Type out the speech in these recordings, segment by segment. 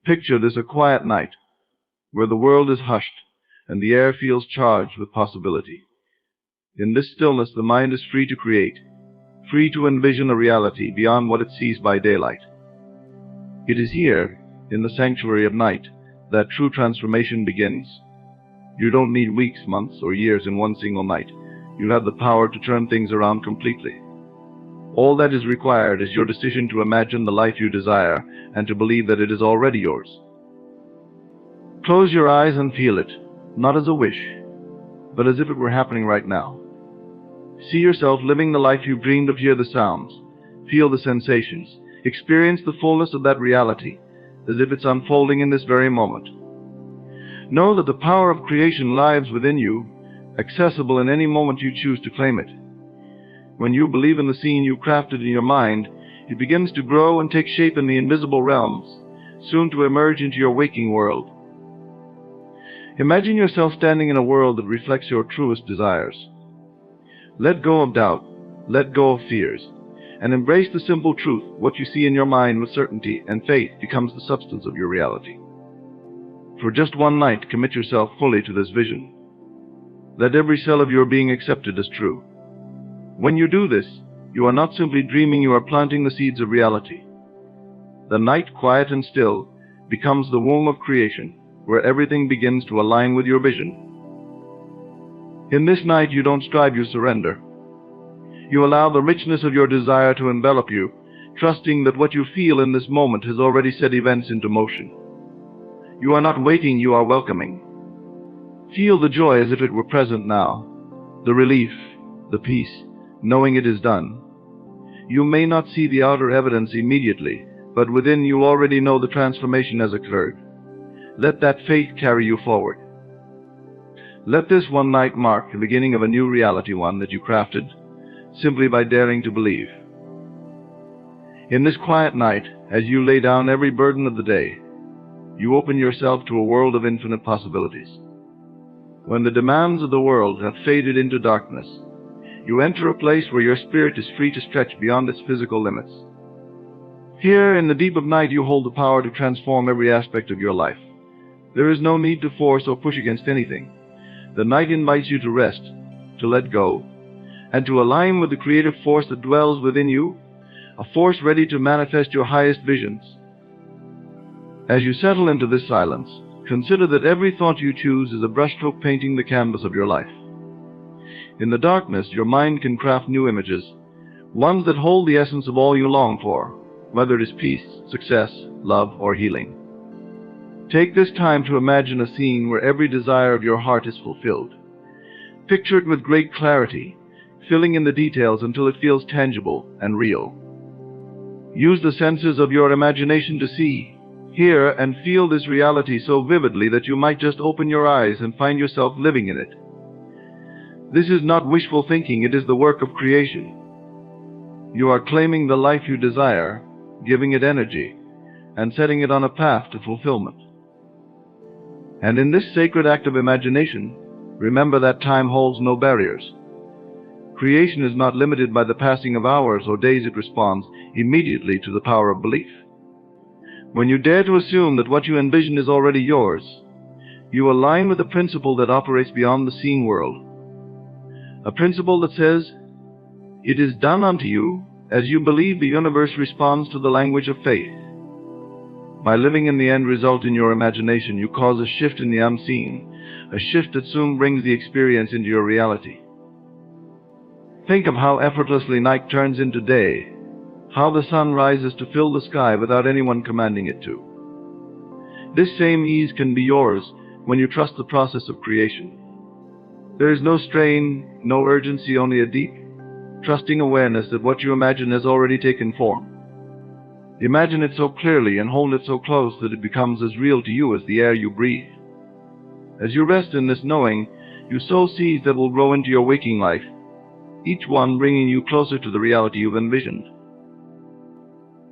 Picture this a quiet night, where the world is hushed and the air feels charged with possibility. In this stillness, the mind is free to create, free to envision a reality beyond what it sees by daylight. It is here, in the sanctuary of night, that true transformation begins. You don't need weeks, months, or years in one single night. You have the power to turn things around completely. All that is required is your decision to imagine the life you desire and to believe that it is already yours. Close your eyes and feel it, not as a wish, but as if it were happening right now. See yourself living the life you've dreamed of. Hear the sounds, feel the sensations, experience the fullness of that reality, as if it's unfolding in this very moment. Know that the power of creation lies within you, accessible in any moment you choose to claim it. When you believe in the scene you crafted in your mind, it begins to grow and take shape in the invisible realms, soon to emerge into your waking world. Imagine yourself standing in a world that reflects your truest desires. Let go of doubt, let go of fears, and embrace the simple truth. What you see in your mind with certainty and faith becomes the substance of your reality. For just one night, commit yourself fully to this vision. Let every cell of your being accept it as true. When you do this, you are not simply dreaming, you are planting the seeds of reality. The night, quiet and still, becomes the womb of creation, where everything begins to align with your vision. In this night, you don't strive, you surrender. You allow the richness of your desire to envelop you, trusting that what you feel in this moment has already set events into motion. You are not waiting, you are welcoming. Feel the joy as if it were present now, the relief, the peace, knowing it is done. You may not see the outer evidence immediately, but within you already know the transformation has occurred. Let that faith carry you forward. Let this one night mark the beginning of a new reality, one that you crafted simply by daring to believe. In this quiet night, as you lay down every burden of the day, you open yourself to a world of infinite possibilities. When the demands of the world have faded into darkness, you enter a place where your spirit is free to stretch beyond its physical limits. Here, in the deep of night, you hold the power to transform every aspect of your life. There is no need to force or push against anything. The night invites you to rest, to let go, and to align with the creative force that dwells within you, a force ready to manifest your highest visions. As you settle into this silence, consider that every thought you choose is a brushstroke painting the canvas of your life. In the darkness, your mind can craft new images, ones that hold the essence of all you long for, whether it is peace, success, love, or healing. Take this time to imagine a scene where every desire of your heart is fulfilled. Picture it with great clarity, filling in the details until it feels tangible and real. Use the senses of your imagination to see, hear, and feel this reality so vividly that you might just open your eyes and find yourself living in it. This is not wishful thinking, it is the work of creation. You are claiming the life you desire, giving it energy, and setting it on a path to fulfillment. And in this sacred act of imagination, remember that time holds no barriers. Creation is not limited by the passing of hours or days, it responds immediately to the power of belief. When you dare to assume that what you envision is already yours, you align with a principle that operates beyond the seen world. A principle that says, "It is done unto you as you believe." The universe responds to the language of faith. By living in the end result in your imagination, you cause a shift in the unseen, a shift that soon brings the experience into your reality. Think of how effortlessly night turns into day, how the sun rises to fill the sky without anyone commanding it to. This same ease can be yours when you trust the process of creation. There is no strain, no urgency, only a deep, trusting awareness that what you imagine has already taken form. Imagine it so clearly and hold it so close that it becomes as real to you as the air you breathe. As you rest in this knowing, you sow seeds that will grow into your waking life, each one bringing you closer to the reality you've envisioned.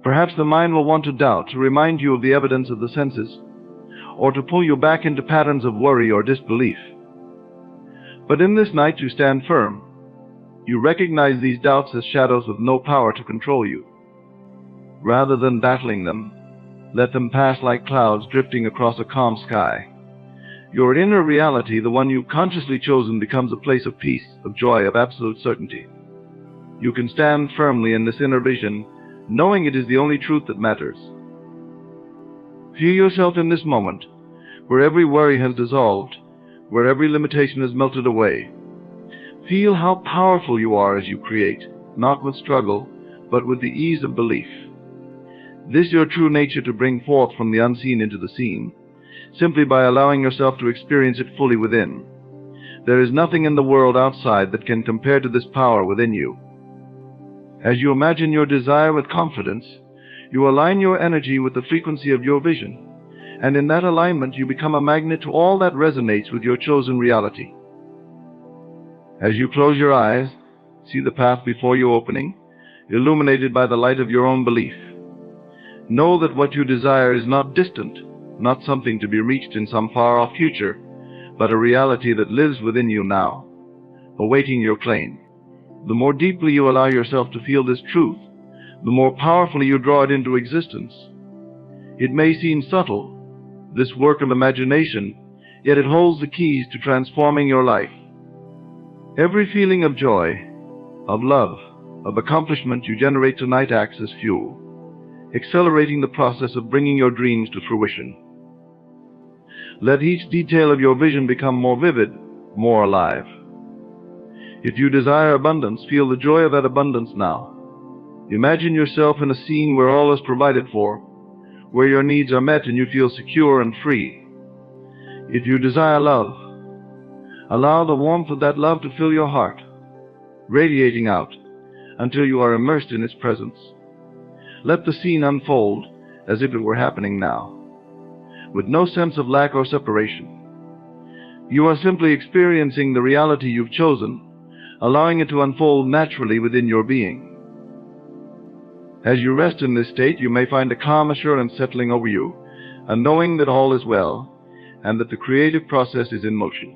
Perhaps the mind will want to doubt, to remind you of the evidence of the senses, or to pull you back into patterns of worry or disbelief. But in this night you stand firm. You recognize these doubts as shadows with no power to control you. Rather than battling them, Let them pass like clouds drifting across a calm sky. Your inner reality, the one you've consciously chosen, becomes a place of peace, of joy, of absolute certainty. You can stand firmly in this inner vision, knowing it is the only truth that matters. Feel yourself in this moment, where every worry has dissolved, where every limitation has melted away. Feel how powerful you are as you create, not with struggle, but with the ease of belief. This your true nature to bring forth from the unseen into the seen, simply by allowing yourself to experience it fully within. There is nothing in the world outside that can compare to this power within you. As you imagine your desire with confidence, you align your energy with the frequency of your vision, and in that alignment you become a magnet to all that resonates with your chosen reality. As you close your eyes, see the path before you opening, illuminated by the light of your own belief. Know that what you desire is not distant, not something to be reached in some far-off future, but a reality that lives within you now, awaiting your claim. The more deeply you allow yourself to feel this truth, the more powerfully you draw it into existence. It may seem subtle, this work of imagination, yet it holds the keys to transforming your life. Every feeling of joy, of love, of accomplishment you generate tonight acts as fuel, accelerating the process of bringing your dreams to fruition. Let each detail of your vision become more vivid, more alive. If you desire abundance, feel the joy of that abundance now. Imagine yourself in a scene where all is provided for, where your needs are met and you feel secure and free. If you desire love, allow the warmth of that love to fill your heart, radiating out until you are immersed in its presence. Let the scene unfold as if it were happening now, with no sense of lack or separation. You are simply experiencing the reality you've chosen, allowing it to unfold naturally within your being. As you rest in this state, you may find a calm assurance settling over you, a knowing that all is well, and that the creative process is in motion.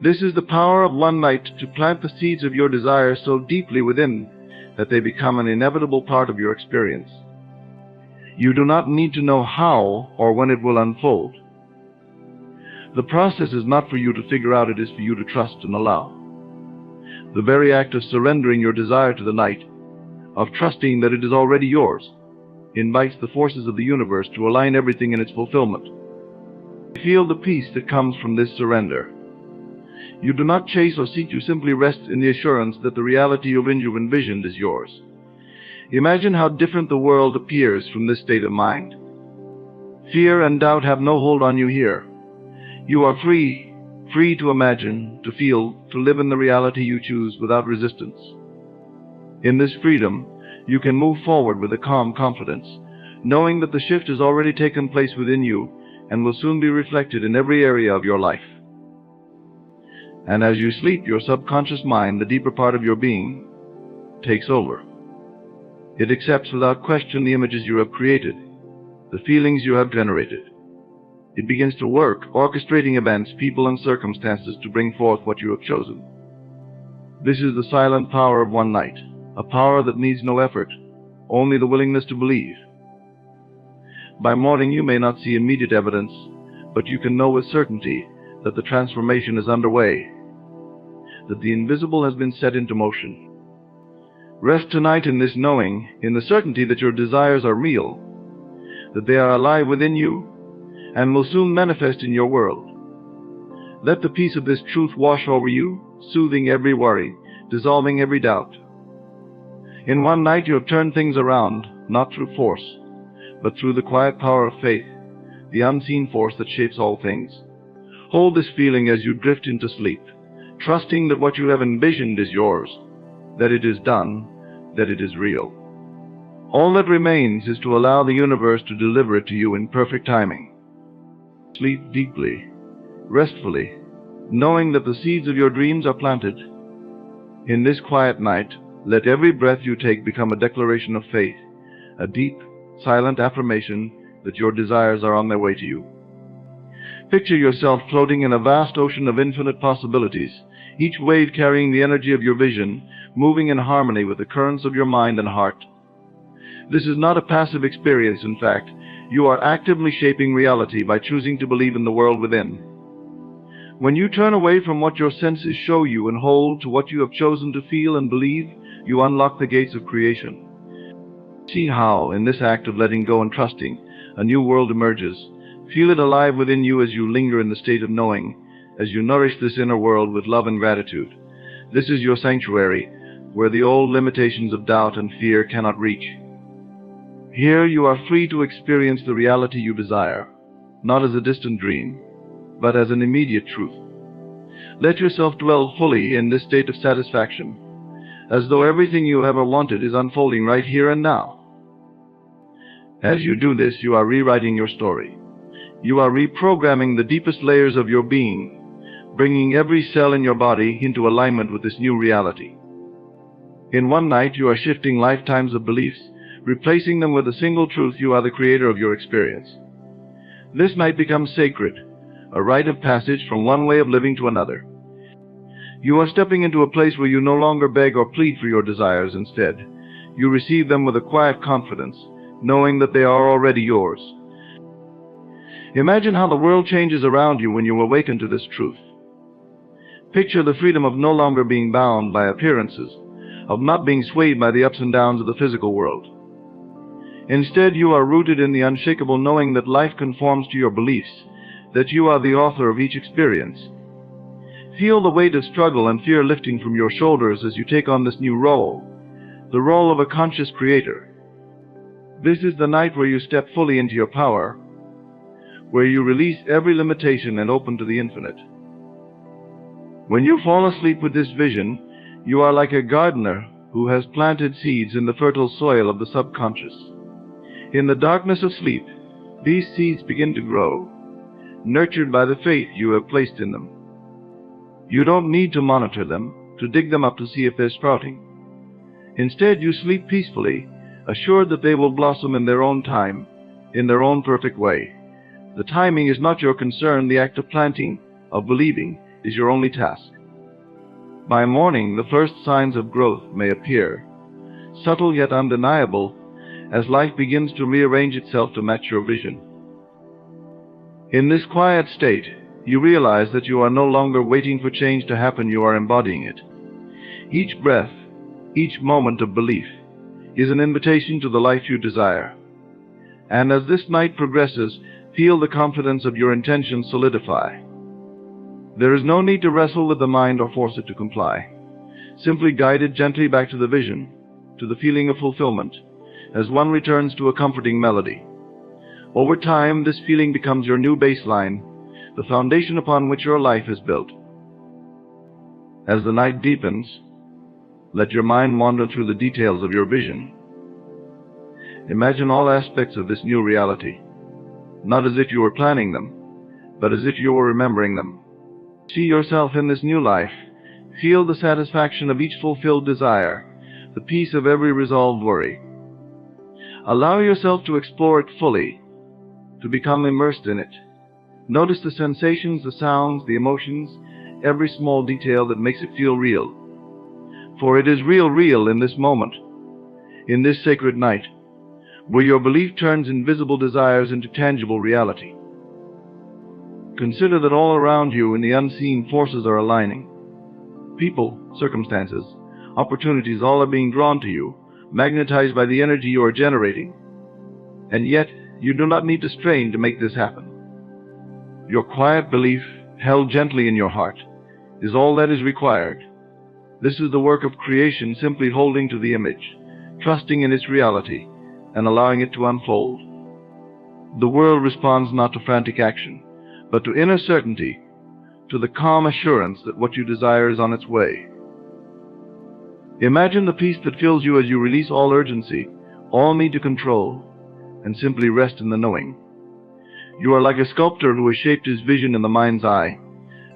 This is the power of one night to plant the seeds of your desires so deeply within that they become an inevitable part of your experience. You do not need to know how or when it will unfold. The process is not for you to figure out, it is for you to trust and allow. The very act of surrendering your desire to the night, of trusting that it is already yours, invites the forces of the universe to align everything in its fulfillment. Feel the peace that comes from this surrender. You do not chase or seek, you simply rest in the assurance that the reality you've envisioned is yours. Imagine how different the world appears from this state of mind. Fear and doubt have no hold on you here. You are free to imagine, to feel, to live in the reality you choose without resistance. In this freedom, you can move forward with a calm confidence, knowing that the shift has already taken place within you and will soon be reflected in every area of your life. And as you sleep, your subconscious mind, the deeper part of your being, takes over. It accepts without question the images you have created, the feelings you have generated. It begins to work, orchestrating events, people, and circumstances to bring forth what you have chosen. This is the silent power of one night, a power that needs no effort, only the willingness to believe. By morning you may not see immediate evidence, but you can know with certainty that the transformation is underway, that the invisible has been set into motion. Rest tonight in this knowing, in the certainty that your desires are real, that they are alive within you, and will soon manifest in your world. Let the peace of this truth wash over you, soothing every worry, dissolving every doubt. In one night you have turned things around, not through force, but through the quiet power of faith, the unseen force that shapes all things. Hold this feeling as you drift into sleep, trusting that what you have envisioned is yours, that it is done, that it is real. All that remains is to allow the universe to deliver it to you in perfect timing. Sleep deeply, restfully, knowing that the seeds of your dreams are planted. In this quiet night, let every breath you take become a declaration of faith, a deep, silent affirmation that your desires are on their way to you. Picture yourself floating in a vast ocean of infinite possibilities, each wave carrying the energy of your vision, moving in harmony with the currents of your mind and heart. This is not a passive experience, in fact. You are actively shaping reality by choosing to believe in the world within. When you turn away from what your senses show you and hold to what you have chosen to feel and believe, you unlock the gates of creation. See how, in this act of letting go and trusting, a new world emerges. Feel it alive within you as you linger in the state of knowing, as you nourish this inner world with love and gratitude. This is your sanctuary, where the old limitations of doubt and fear cannot reach. Here you are free to experience the reality you desire, not as a distant dream, but as an immediate truth. Let yourself dwell fully in this state of satisfaction, as though everything you ever wanted is unfolding right here and now. As you do this, you are rewriting your story. You are reprogramming the deepest layers of your being, bringing every cell in your body into alignment with this new reality. In one night, you are shifting lifetimes of beliefs, replacing them with a single truth: you are the creator of your experience. This night becomes sacred, a rite of passage from one way of living to another. You are stepping into a place where you no longer beg or plead for your desires. Instead, you receive them with a quiet confidence, knowing that they are already yours. Imagine how the world changes around you when you awaken to this truth. Picture the freedom of no longer being bound by appearances, of not being swayed by the ups and downs of the physical world. Instead, you are rooted in the unshakable knowing that life conforms to your beliefs, that you are the author of each experience. Feel the weight of struggle and fear lifting from your shoulders as you take on this new role, the role of a conscious creator. This is the night where you step fully into your power, where you release every limitation and open to the infinite. When you fall asleep with this vision, you are like a gardener who has planted seeds in the fertile soil of the subconscious. In the darkness of sleep, these seeds begin to grow, nurtured by the faith you have placed in them. You don't need to monitor them, to dig them up to see if they're sprouting. Instead, you sleep peacefully, assured that they will blossom in their own time, in their own perfect way. The timing is not your concern. The act of planting, of believing, is your only task. By morning, the first signs of growth may appear, subtle yet undeniable, as life begins to rearrange itself to match your vision. In this quiet state, you realize that you are no longer waiting for change to happen. You are embodying it. Each breath, each moment of belief, is an invitation to the life you desire. And as this night progresses, feel the confidence of your intention solidify. There is no need to wrestle with the mind or force it to comply. Simply guide it gently back to the vision, to the feeling of fulfillment, as one returns to a comforting melody. Over time, this feeling becomes your new baseline, the foundation upon which your life is built. As the night deepens, let your mind wander through the details of your vision. Imagine all aspects of this new reality, not as if you were planning them, but as if you were remembering them. See yourself in this new life. Feel the satisfaction of each fulfilled desire, the peace of every resolved worry. Allow yourself to explore it fully, to become immersed in it. Notice the sensations, the sounds, the emotions, every small detail that makes it feel real. For it is real in this moment, in this sacred night, where your belief turns invisible desires into tangible reality. Consider that all around you in the unseen forces are aligning. People, circumstances, opportunities, all are being drawn to you, magnetized by the energy you are generating. And yet, you do not need to strain to make this happen. Your quiet belief, held gently in your heart, is all that is required. This is the work of creation, simply holding to the image, trusting in its reality, and allowing it to unfold. The world responds not to frantic action, but to inner certainty, to the calm assurance that what you desire is on its way. Imagine the peace that fills you as you release all urgency, all need to control, and simply rest in the knowing. You are like a sculptor who has shaped his vision in the mind's eye,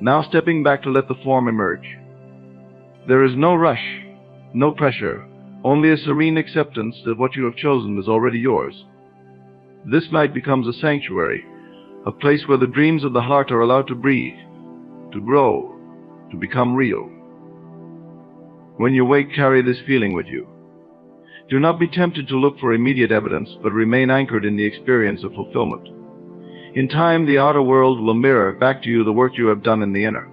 now stepping back to let the form emerge. There is no rush, no pressure, only a serene acceptance that what you have chosen is already yours. This night becomes a sanctuary, a place where the dreams of the heart are allowed to breathe, to grow, to become real. When you wake, carry this feeling with you. Do not be tempted to look for immediate evidence, but remain anchored in the experience of fulfillment. In time, the outer world will mirror back to you the work you have done in the inner.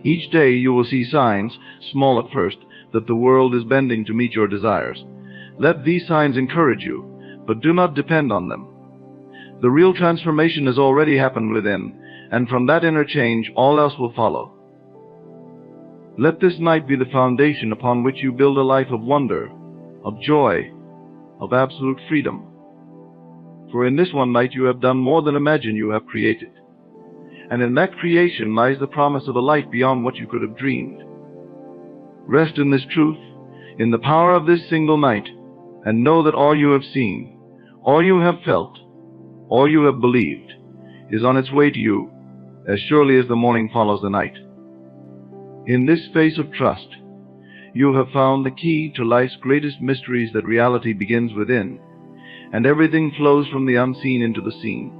Each day you will see signs, small at first, that the world is bending to meet your desires. Let these signs encourage you, but do not depend on them. The real transformation has already happened within, and from that inner change, all else will follow. Let this night be the foundation upon which you build a life of wonder, of joy, of absolute freedom. For in this one night you have done more than imagine you have created. And in that creation lies the promise of a life beyond what you could have dreamed. Rest in this truth, in the power of this single night, and know that all you have seen, all you have felt, all you have believed, is on its way to you, as surely as the morning follows the night. In this space of trust, you have found the key to life's greatest mysteries, that reality begins within, and everything flows from the unseen into the seen.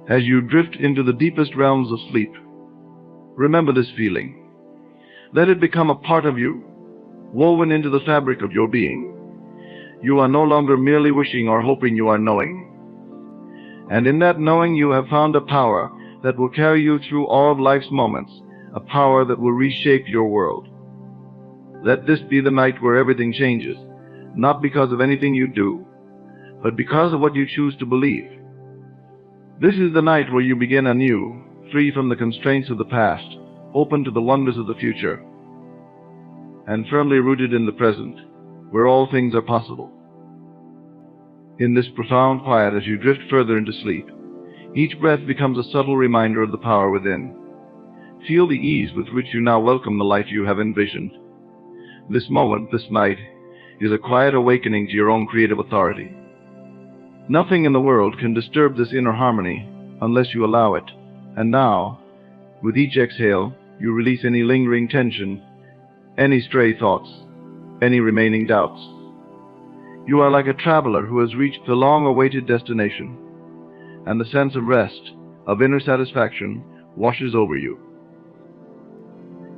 As you drift into the deepest realms of sleep, remember this feeling. Let it become a part of you, woven into the fabric of your being. You are no longer merely wishing or hoping, you are knowing. And in that knowing you have found a power that will carry you through all of life's moments, a power that will reshape your world. Let this be the night where everything changes, not because of anything you do, but because of what you choose to believe. This is the night where you begin anew, free from the constraints of the past, open to the wonders of the future, and firmly rooted in the present, where all things are possible. In this profound quiet, as you drift further into sleep, each breath becomes a subtle reminder of the power within. Feel the ease with which you now welcome the life you have envisioned. This moment, this night, is a quiet awakening to your own creative authority. Nothing in the world can disturb this inner harmony unless you allow it. And now, with each exhale, you release any lingering tension, any stray thoughts, any remaining doubts. You are like a traveler who has reached the long-awaited destination, and the sense of rest, of inner satisfaction, washes over you.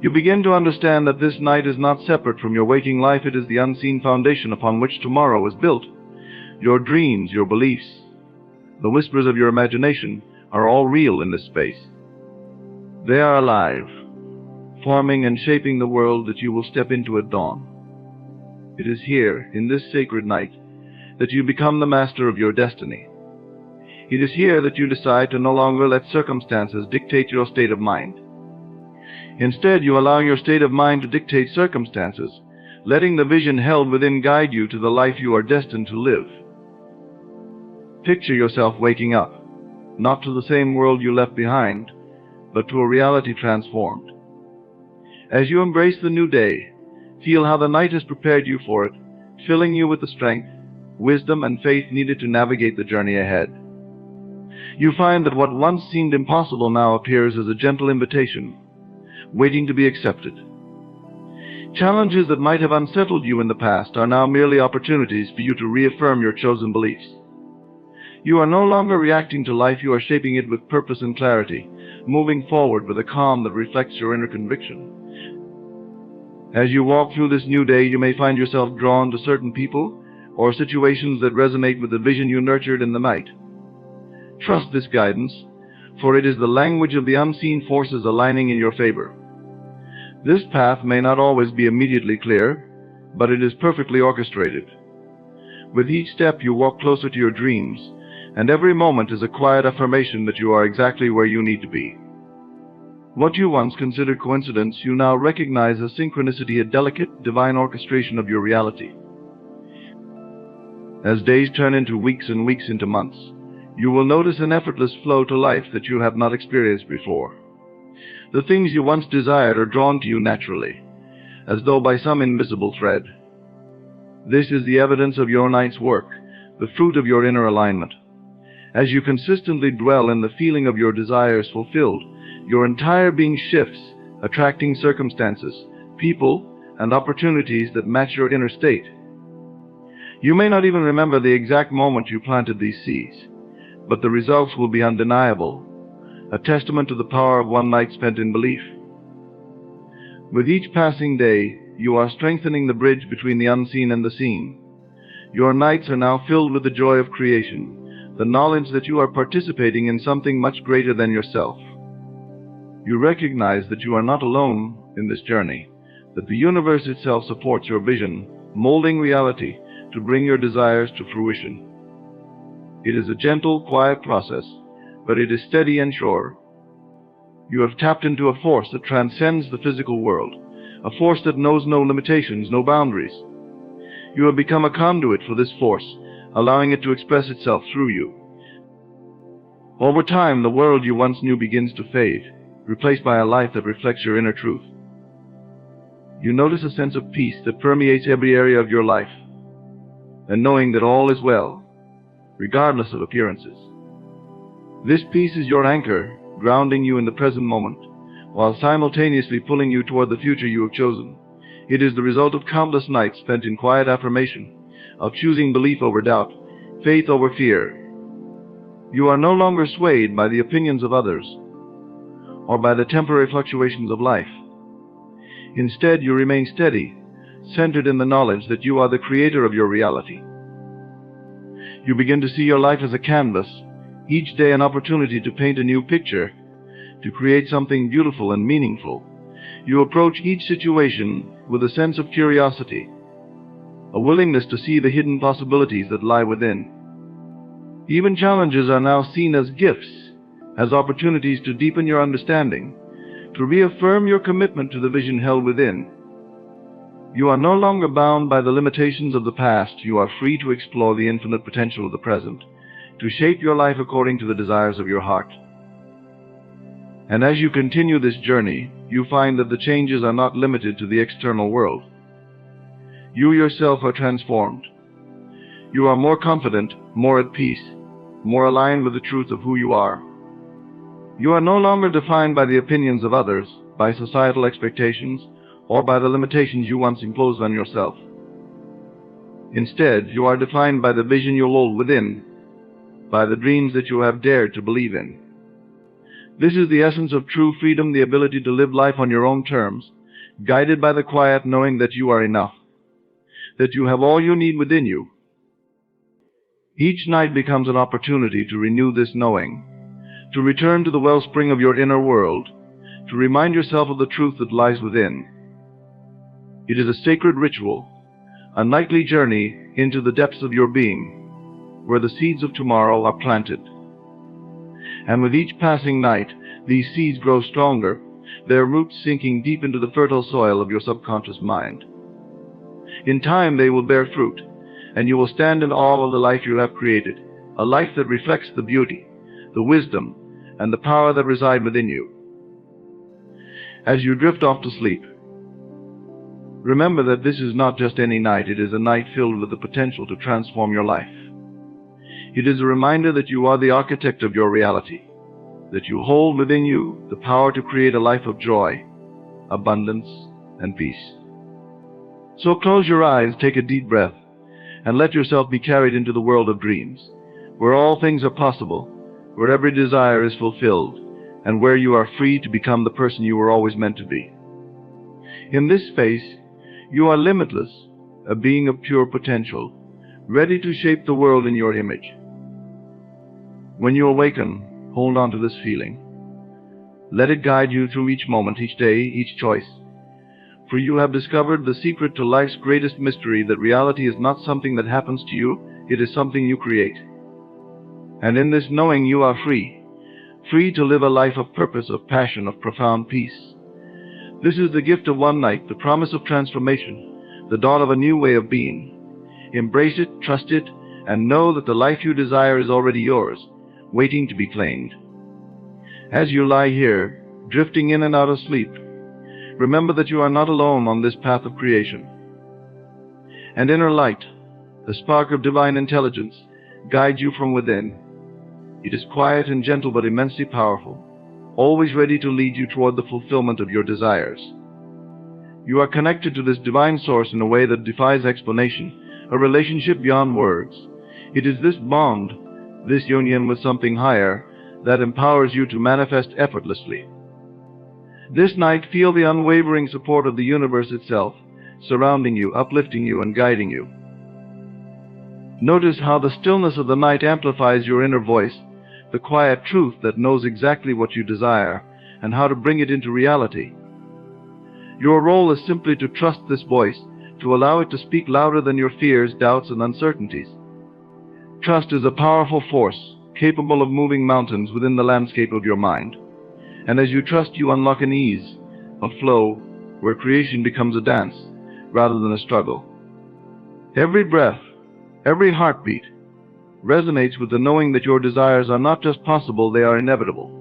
You begin to understand that this night is not separate from your waking life. It is the unseen foundation upon which tomorrow is built. Your dreams, your beliefs, the whispers of your imagination are all real in this space. They are alive, forming and shaping the world that you will step into at dawn. It is here, in this sacred night, that you become the master of your destiny. It is here that you decide to no longer let circumstances dictate your state of mind. Instead, you allow your state of mind to dictate circumstances, letting the vision held within guide you to the life you are destined to live. Picture yourself waking up, not to the same world you left behind, but to a reality transformed. As you embrace the new day, feel how the night has prepared you for it, filling you with the strength, wisdom, and faith needed to navigate the journey ahead. You find that what once seemed impossible now appears as a gentle invitation, waiting to be accepted. Challenges that might have unsettled you in the past are now merely opportunities for you to reaffirm your chosen beliefs. You are no longer reacting to life, you are shaping it with purpose and clarity, moving forward with a calm that reflects your inner conviction. As you walk through this new day, you may find yourself drawn to certain people or situations that resonate with the vision you nurtured in the night. Trust this guidance, for it is the language of the unseen forces aligning in your favor. This path may not always be immediately clear, but it is perfectly orchestrated. With each step you walk closer to your dreams, and every moment is a quiet affirmation that you are exactly where you need to be. What you once considered coincidence, you now recognize as synchronicity, a delicate, divine orchestration of your reality. As days turn into weeks and weeks into months, you will notice an effortless flow to life that you have not experienced before. The things you once desired are drawn to you naturally, as though by some invisible thread. This is the evidence of your night's work, the fruit of your inner alignment. As you consistently dwell in the feeling of your desires fulfilled, your entire being shifts, attracting circumstances, people, and opportunities that match your inner state. You may not even remember the exact moment you planted these seeds, but the results will be undeniable, a testament to the power of one night spent in belief. With each passing day, you are strengthening the bridge between the unseen and the seen. Your nights are now filled with the joy of creation, the knowledge that you are participating in something much greater than yourself. You recognize that you are not alone in this journey, that the universe itself supports your vision, molding reality to bring your desires to fruition. It is a gentle, quiet process, but it is steady and sure. You have tapped into a force that transcends the physical world, a force that knows no limitations, no boundaries. You have become a conduit for this force, allowing it to express itself through you. Over time, the world you once knew begins to fade, replaced by a life that reflects your inner truth. You notice a sense of peace that permeates every area of your life, and knowing that all is well, regardless of appearances. This peace is your anchor, grounding you in the present moment, while simultaneously pulling you toward the future you have chosen. It is the result of countless nights spent in quiet affirmation, of choosing belief over doubt, faith over fear. You are no longer swayed by the opinions of others, or by the temporary fluctuations of life. Instead, you remain steady, centered in the knowledge that you are the creator of your reality. You begin to see your life as a canvas, each day an opportunity to paint a new picture, to create something beautiful and meaningful. You approach each situation with a sense of curiosity, a willingness to see the hidden possibilities that lie within. Even challenges are now seen as gifts, as opportunities to deepen your understanding, to reaffirm your commitment to the vision held within. You are no longer bound by the limitations of the past. You are free to explore the infinite potential of the present, to shape your life according to the desires of your heart. And as you continue this journey, you find that the changes are not limited to the external world. You yourself are transformed. You are more confident, more at peace, more aligned with the truth of who you are. You are no longer defined by the opinions of others, by societal expectations, or by the limitations you once imposed on yourself. Instead, you are defined by the vision you hold within, by the dreams that you have dared to believe in. This is the essence of true freedom, the ability to live life on your own terms, guided by the quiet knowing that you are enough, that you have all you need within you. Each night becomes an opportunity to renew this knowing, to return to the wellspring of your inner world, to remind yourself of the truth that lies within. It is a sacred ritual, a nightly journey into the depths of your being, where the seeds of tomorrow are planted. And with each passing night, these seeds grow stronger, their roots sinking deep into the fertile soil of your subconscious mind. In time, they will bear fruit, and you will stand in awe of the life you have created, a life that reflects the beauty, the wisdom, and the power that reside within you. As you drift off to sleep, remember that this is not just any night. It is a night filled with the potential to transform your life. It is a reminder that you are the architect of your reality, that you hold within you the power to create a life of joy, abundance, and peace. So close your eyes, take a deep breath, and let yourself be carried into the world of dreams, where all things are possible, where every desire is fulfilled, and where you are free to become the person you were always meant to be. In this space, you are limitless, a being of pure potential, ready to shape the world in your image. When you awaken, hold on to this feeling. Let it guide you through each moment, each day, each choice. For you have discovered the secret to life's greatest mystery, that reality is not something that happens to you, it is something you create. And in this knowing, you are free to live a life of purpose, of passion, of profound peace. This is the gift of one night, the promise of transformation, the dawn of a new way of being. Embrace it, trust it, and know that the life you desire is already yours, waiting to be claimed. As you lie here, drifting in and out of sleep, remember that you are not alone on this path of creation. And inner light, the spark of divine intelligence, guides you from within. It is quiet and gentle but immensely powerful, always ready to lead you toward the fulfillment of your desires. You are connected to this divine source in a way that defies explanation, a relationship beyond words. It is this bond, this union with something higher, that empowers you to manifest effortlessly. This night, feel the unwavering support of the universe itself, surrounding you, uplifting you, and guiding you. Notice how the stillness of the night amplifies your inner voice, the quiet truth that knows exactly what you desire and how to bring it into reality. Your role is simply to trust this voice, to allow it to speak louder than your fears, doubts, and uncertainties. Trust is a powerful force, capable of moving mountains within the landscape of your mind. And as you trust, you unlock an ease, a flow, where creation becomes a dance rather than a struggle. Every breath, every heartbeat, resonates with the knowing that your desires are not just possible, they are inevitable.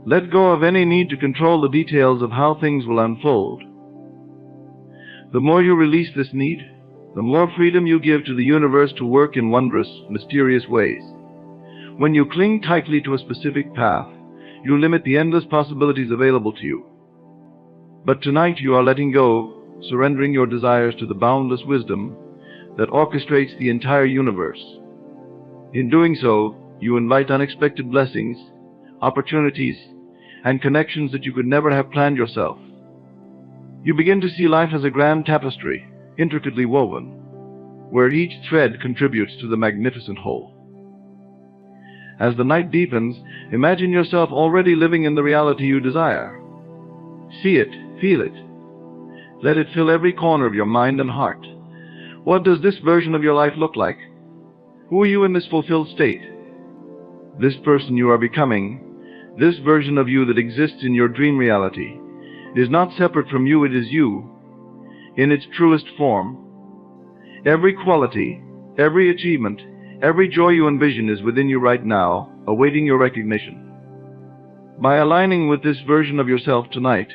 Let go of any need to control the details of how things will unfold. The more you release this need, the more freedom you give to the universe to work in wondrous, mysterious ways. When you cling tightly to a specific path, you limit the endless possibilities available to you. But tonight you are letting go, surrendering your desires to the boundless wisdom that orchestrates the entire universe. In doing so, you invite unexpected blessings, opportunities, and connections that you could never have planned yourself. You begin to see life as a grand tapestry, intricately woven, where each thread contributes to the magnificent whole. As the night deepens, imagine yourself already living in the reality you desire. See it, feel it. Let it fill every corner of your mind and heart. What does this version of your life look like? Who are you in this fulfilled state? This person you are becoming, this version of you that exists in your dream reality, is not separate from you, it is you, in its truest form. Every quality, every achievement, every joy you envision is within you right now, awaiting your recognition. By aligning with this version of yourself tonight,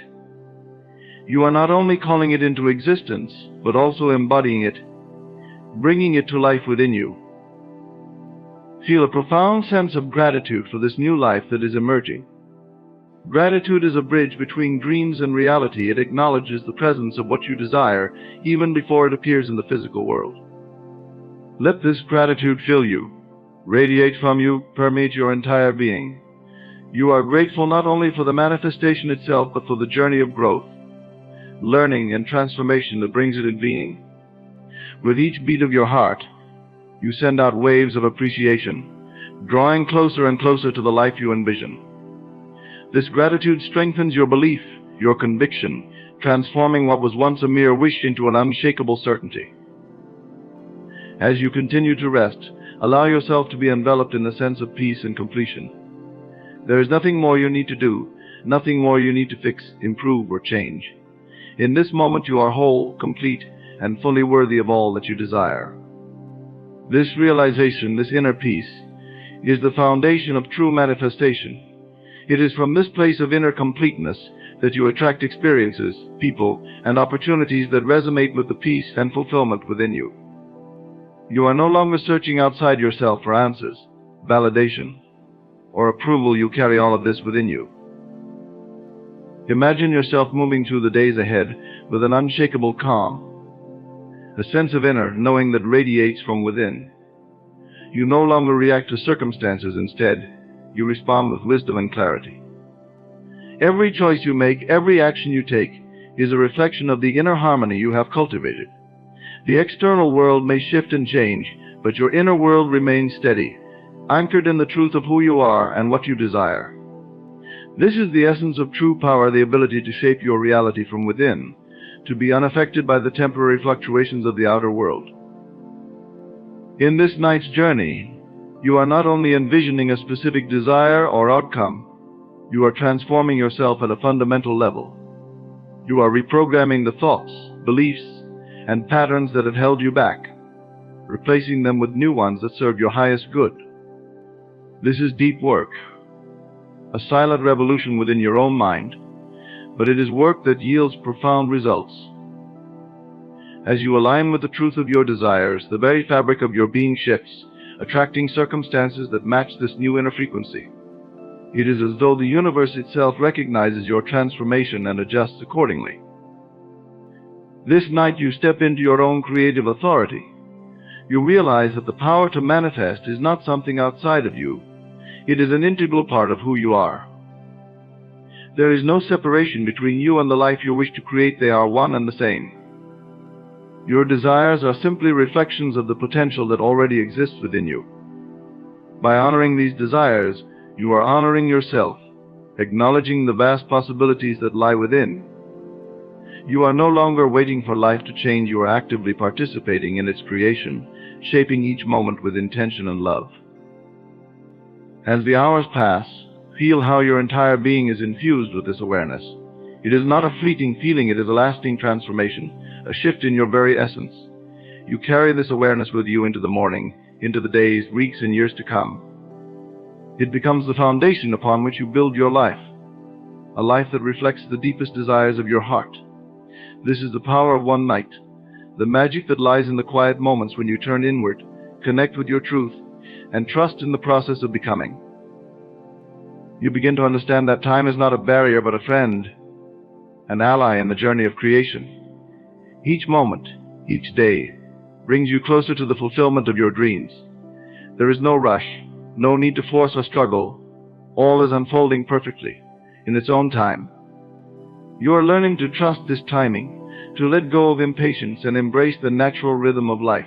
you are not only calling it into existence, but also embodying it, bringing it to life within you. Feel a profound sense of gratitude for this new life that is emerging. Gratitude is a bridge between dreams and reality. It acknowledges the presence of what you desire even before it appears in the physical world. Let this gratitude fill you, radiate from you, permeate your entire being. You are grateful not only for the manifestation itself, but for the journey of growth, learning, and transformation that brings it into being. With each beat of your heart, you send out waves of appreciation, drawing closer and closer to the life you envision. This gratitude strengthens your belief, your conviction, transforming what was once a mere wish into an unshakable certainty. As you continue to rest, allow yourself to be enveloped in a sense of peace and completion. There is nothing more you need to do, nothing more you need to fix, improve, or change. In this moment you are whole, complete, and fully worthy of all that you desire. This realization, this inner peace, is the foundation of true manifestation. It is from this place of inner completeness that you attract experiences, people, and opportunities that resonate with the peace and fulfillment within you. You are no longer searching outside yourself for answers, validation, or approval. You carry all of this within you. Imagine yourself moving through the days ahead with an unshakable calm, a sense of inner knowing that radiates from within. You no longer react to circumstances. Instead, you respond with wisdom and clarity. Every choice you make, every action you take, is a reflection of the inner harmony you have cultivated. The external world may shift and change, but your inner world remains steady, anchored in the truth of who you are and what you desire. This is the essence of true power, the ability to shape your reality from within, to be unaffected by the temporary fluctuations of the outer world. In this night's journey, you are not only envisioning a specific desire or outcome, you are transforming yourself at a fundamental level. You are reprogramming the thoughts, beliefs, and patterns that have held you back, replacing them with new ones that serve your highest good. This is deep work, a silent revolution within your own mind, but it is work that yields profound results. As you align with the truth of your desires, the very fabric of your being shifts, attracting circumstances that match this new inner frequency. It is as though the universe itself recognizes your transformation and adjusts accordingly. This night you step into your own creative authority. You realize that the power to manifest is not something outside of you. It is an integral part of who you are. There is no separation between you and the life you wish to create. They are one and the same. Your desires are simply reflections of the potential that already exists within you. By honoring these desires, you are honoring yourself, acknowledging the vast possibilities that lie within. You are no longer waiting for life to change. You are actively participating in its creation, shaping each moment with intention and love. As the hours pass, feel how your entire being is infused with this awareness. It is not a fleeting feeling, it is a lasting transformation, a shift in your very essence. You carry this awareness with you into the morning, into the days, weeks, and years to come. It becomes the foundation upon which you build your life, a life that reflects the deepest desires of your heart. This is the power of one night, the magic that lies in the quiet moments when you turn inward, connect with your truth, and trust in the process of becoming. You begin to understand that time is not a barrier but a friend, an ally in the journey of creation. Each moment, each day, brings you closer to the fulfillment of your dreams. There is no rush, no need to force or struggle. All is unfolding perfectly, in its own time. You are learning to trust this timing, to let go of impatience and embrace the natural rhythm of life.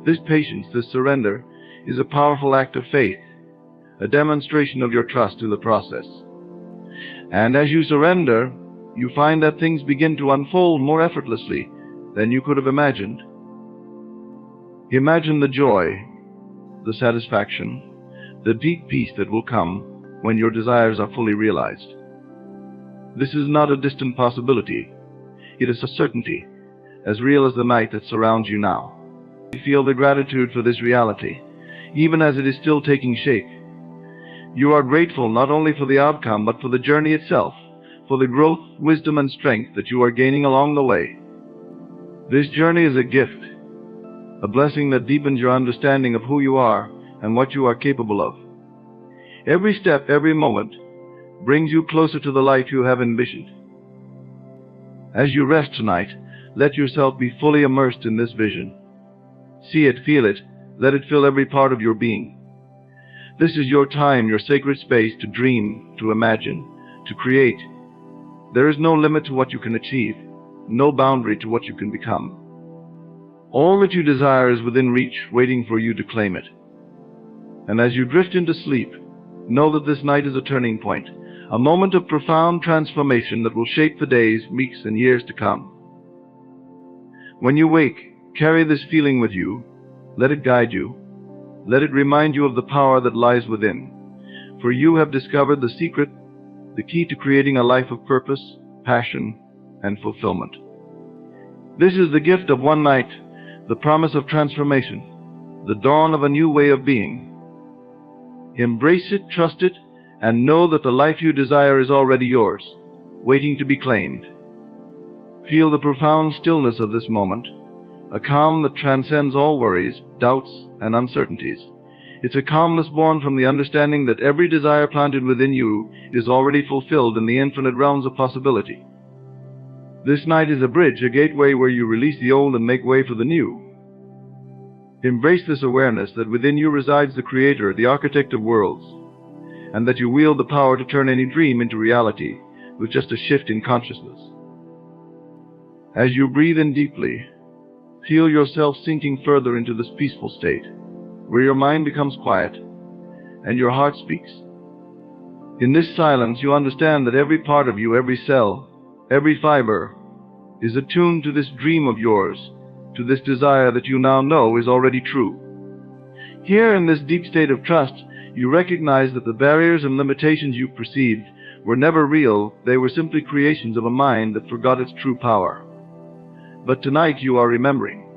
This patience, this surrender, is a powerful act of faith, a demonstration of your trust in the process. And as you surrender, you find that things begin to unfold more effortlessly than you could have imagined. Imagine the joy, the satisfaction, the deep peace that will come when your desires are fully realized. This is not a distant possibility. It is a certainty, as real as the night that surrounds you now. You feel the gratitude for this reality, even as it is still taking shape. You are grateful not only for the outcome, but for the journey itself, for the growth, wisdom, and strength that you are gaining along the way. This journey is a gift, a blessing that deepens your understanding of who you are and what you are capable of. Every step, every moment, brings you closer to the life you have envisioned. As you rest tonight, let yourself be fully immersed in this vision. See it, feel it, let it fill every part of your being. This is your time, your sacred space to dream, to imagine, to create. There is no limit to what you can achieve, no boundary to what you can become. All that you desire is within reach, waiting for you to claim it. And as you drift into sleep, know that this night is a turning point, a moment of profound transformation that will shape the days, weeks, and years to come. When you wake, carry this feeling with you. Let it guide you. Let it remind you of the power that lies within. For you have discovered the secret, the key to creating a life of purpose, passion, and fulfillment. This is the gift of one night, the promise of transformation, the dawn of a new way of being. Embrace it, trust it, and know that the life you desire is already yours, waiting to be claimed. Feel the profound stillness of this moment, a calm that transcends all worries, doubts, and uncertainties. It's a calmness born from the understanding that every desire planted within you is already fulfilled in the infinite realms of possibility. This night is a bridge, a gateway where you release the old and make way for the new. Embrace this awareness that within you resides the Creator, the Architect of worlds, and that you wield the power to turn any dream into reality with just a shift in consciousness. As you breathe in deeply, feel yourself sinking further into this peaceful state, where your mind becomes quiet and your heart speaks. In this silence, you understand that every part of you, every cell, every fiber, is attuned to this dream of yours, to this desire that you now know is already true. Here, in this deep state of trust, you recognize that the barriers and limitations you perceived were never real. They were simply creations of a mind that forgot its true power. But tonight you are remembering.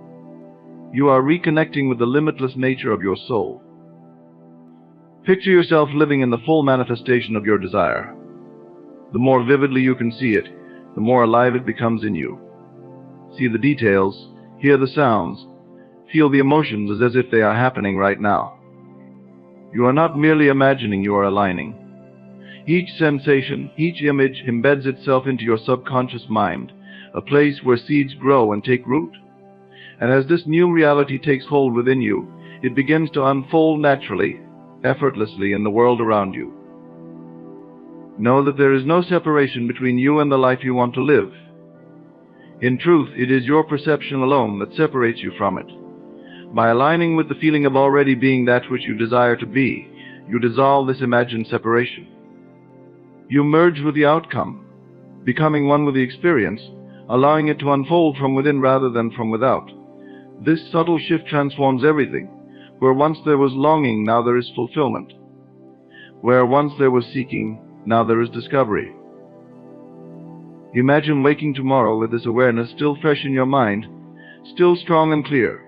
You are reconnecting with the limitless nature of your soul. Picture yourself living in the full manifestation of your desire. The more vividly you can see it, the more alive it becomes in you. See the details, hear the sounds, feel the emotions as if they are happening right now. You are not merely imagining, you are aligning. Each sensation, each image embeds itself into your subconscious mind, a place where seeds grow and take root. And as this new reality takes hold within you, it begins to unfold naturally, effortlessly in the world around you. Know that there is no separation between you and the life you want to live. In truth, it is your perception alone that separates you from it. By aligning with the feeling of already being that which you desire to be, you dissolve this imagined separation. You merge with the outcome, becoming one with the experience, allowing it to unfold from within rather than from without. This subtle shift transforms everything. Where once there was longing, now there is fulfillment. Where once there was seeking, now there is discovery. Imagine waking tomorrow with this awareness still fresh in your mind, still strong and clear.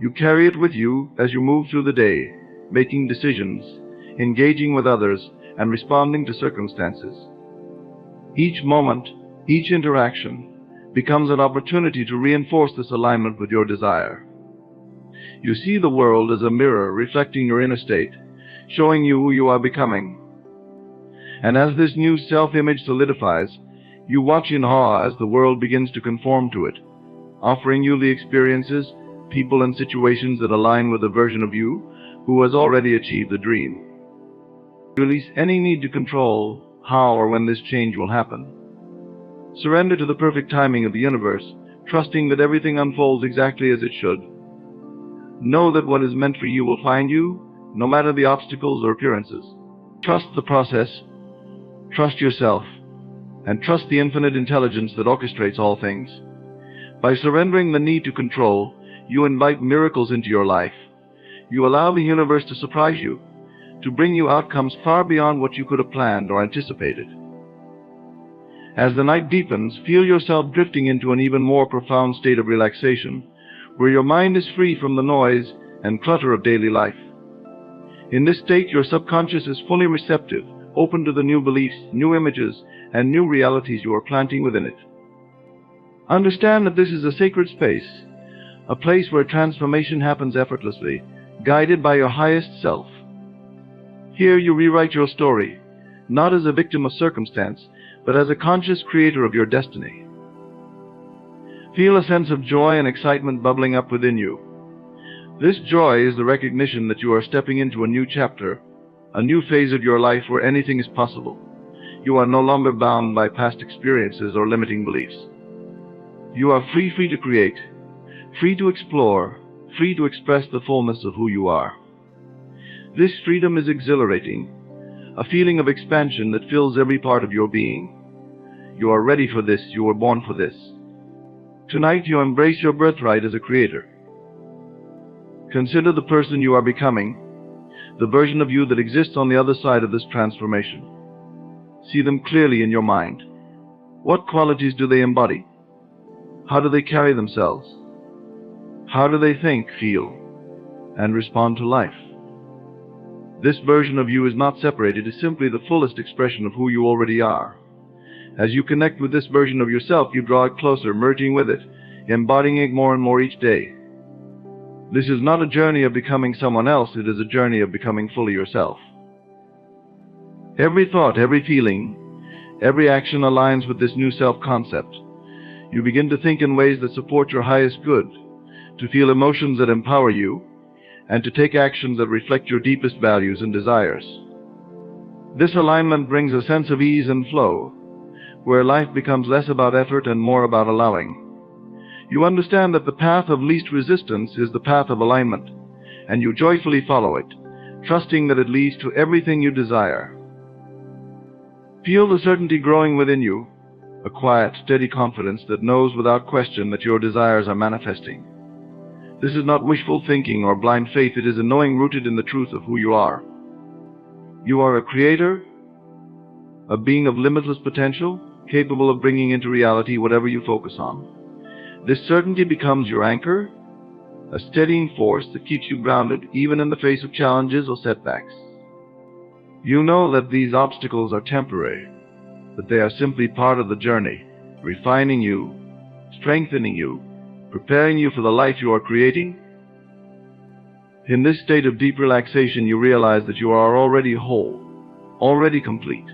You carry it with you as you move through the day, making decisions, engaging with others, and responding to circumstances. Each moment, each interaction, becomes an opportunity to reinforce this alignment with your desire. You see the world as a mirror reflecting your inner state, showing you who you are becoming. And as this new self-image solidifies, you watch in awe as the world begins to conform to it, offering you the experiences, people, and situations that align with the version of you who has already achieved the dream. Release any need to control how or when this change will happen. Surrender to the perfect timing of the universe, trusting that everything unfolds exactly as it should. Know that what is meant for you will find you, no matter the obstacles or appearances. Trust the process, trust yourself, and trust the infinite intelligence that orchestrates all things. By surrendering the need to control, you invite miracles into your life. You allow the universe to surprise you, to bring you outcomes far beyond what you could have planned or anticipated. As the night deepens, feel yourself drifting into an even more profound state of relaxation, where your mind is free from the noise and clutter of daily life. In this state, your subconscious is fully receptive, open to the new beliefs, new images, and new realities you are planting within it. Understand that this is a sacred space, a place where transformation happens effortlessly, guided by your highest self. Here you rewrite your story, not as a victim of circumstance, but as a conscious creator of your destiny. Feel a sense of joy and excitement bubbling up within you. This joy is the recognition that you are stepping into a new chapter, a new phase of your life where anything is possible. You are no longer bound by past experiences or limiting beliefs. You are free to create, free to explore, free to express the fullness of who you are. This freedom is exhilarating, a feeling of expansion that fills every part of your being. You are ready for this, you were born for this. Tonight you embrace your birthright as a creator. Consider the person you are becoming, the version of you that exists on the other side of this transformation. See them clearly in your mind. What qualities do they embody? How do they carry themselves? How do they think, feel, and respond to life? This version of you is not separated, it is simply the fullest expression of who you already are. As you connect with this version of yourself, you draw it closer, merging with it, embodying it more and more each day. This is not a journey of becoming someone else, it is a journey of becoming fully yourself. Every thought, every feeling, every action aligns with this new self-concept. You begin to think in ways that support your highest good, to feel emotions that empower you, and to take actions that reflect your deepest values and desires. This alignment brings a sense of ease and flow, where life becomes less about effort and more about allowing. You understand that the path of least resistance is the path of alignment, and you joyfully follow it, trusting that it leads to everything you desire. Feel the certainty growing within you, a quiet, steady confidence that knows without question that your desires are manifesting. This is not wishful thinking or blind faith, it is a knowing rooted in the truth of who you are. You are a creator, a being of limitless potential, capable of bringing into reality whatever you focus on. This certainty becomes your anchor, a steadying force that keeps you grounded even in the face of challenges or setbacks. You know that these obstacles are temporary, that they are simply part of the journey, refining you, strengthening you, preparing you for the life you are creating. In this state of deep relaxation, you realize that you are already whole, already complete.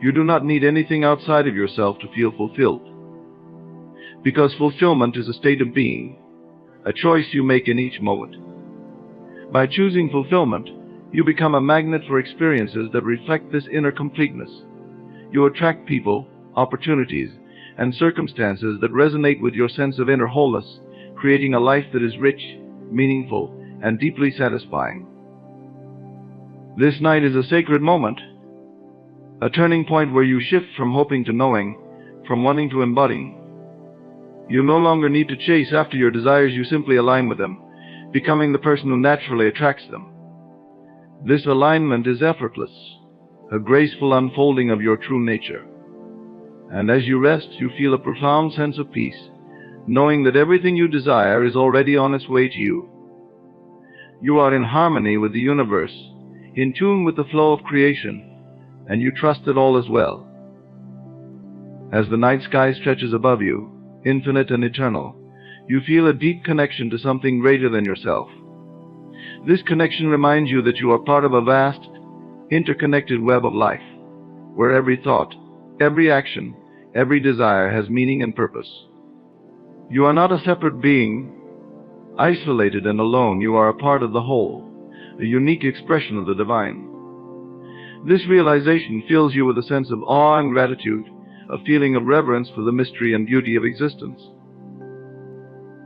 You do not need anything outside of yourself to feel fulfilled. Because fulfillment is a state of being, a choice you make in each moment. By choosing fulfillment, you become a magnet for experiences that reflect this inner completeness. You attract people, opportunities, and circumstances that resonate with your sense of inner wholeness, creating a life that is rich, meaningful, and deeply satisfying. This night is a sacred moment, a turning point where you shift from hoping to knowing, from wanting to embodying. You no longer need to chase after your desires, you simply align with them, becoming the person who naturally attracts them. This alignment is effortless, a graceful unfolding of your true nature. And as you rest, you feel a profound sense of peace, knowing that everything you desire is already on its way to you. You are in harmony with the universe, in tune with the flow of creation, and you trust that all is well. As the night sky stretches above you, infinite and eternal, you feel a deep connection to something greater than yourself. This connection reminds you that you are part of a vast, interconnected web of life, where every thought, every action, every desire has meaning and purpose. You are not a separate being, isolated and alone. You are a part of the whole, a unique expression of the divine. This realization fills you with a sense of awe and gratitude, a feeling of reverence for the mystery and beauty of existence.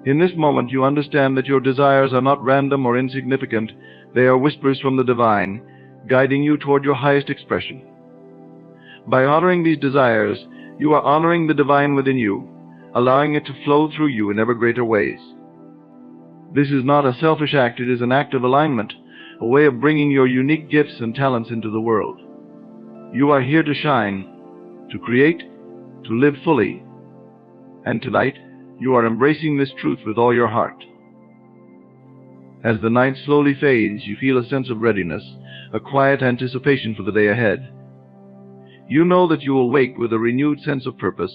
In this moment, you understand that your desires are not random or insignificant. They are whispers from the divine, guiding you toward your highest expression. By honoring these desires, you are honoring the divine within you, allowing it to flow through you in ever greater ways. This is not a selfish act, it is an act of alignment, a way of bringing your unique gifts and talents into the world. You are here to shine, to create, to live fully. And tonight, you are embracing this truth with all your heart. As the night slowly fades, you feel a sense of readiness, a quiet anticipation for the day ahead. You know that you will wake with a renewed sense of purpose,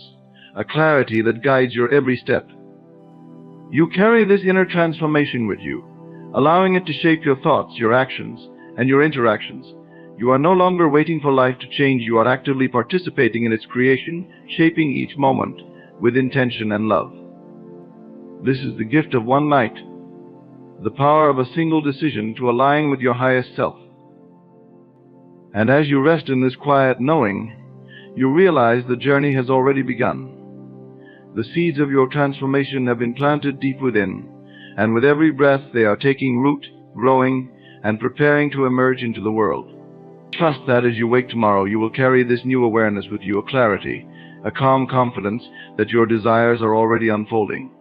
a clarity that guides your every step. You carry this inner transformation with you, allowing it to shape your thoughts, your actions, and your interactions. You are no longer waiting for life to change. You are actively participating in its creation, shaping each moment with intention and love. This is the gift of one night, the power of a single decision to align with your highest self. And as you rest in this quiet knowing, you realize the journey has already begun. The seeds of your transformation have been planted deep within, and with every breath they are taking root, growing, and preparing to emerge into the world. Trust that as you wake tomorrow, you will carry this new awareness with you, a clarity, a calm confidence that your desires are already unfolding.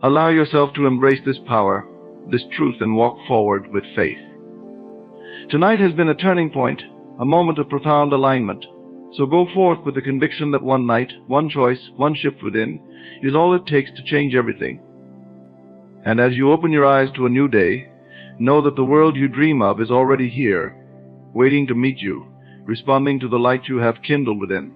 Allow yourself to embrace this power, this truth, and walk forward with faith. Tonight has been a turning point, a moment of profound alignment. So go forth with the conviction that one night, one choice, one shift within is all it takes to change everything. And as you open your eyes to a new day, know that the world you dream of is already here, waiting to meet you, responding to the light you have kindled within.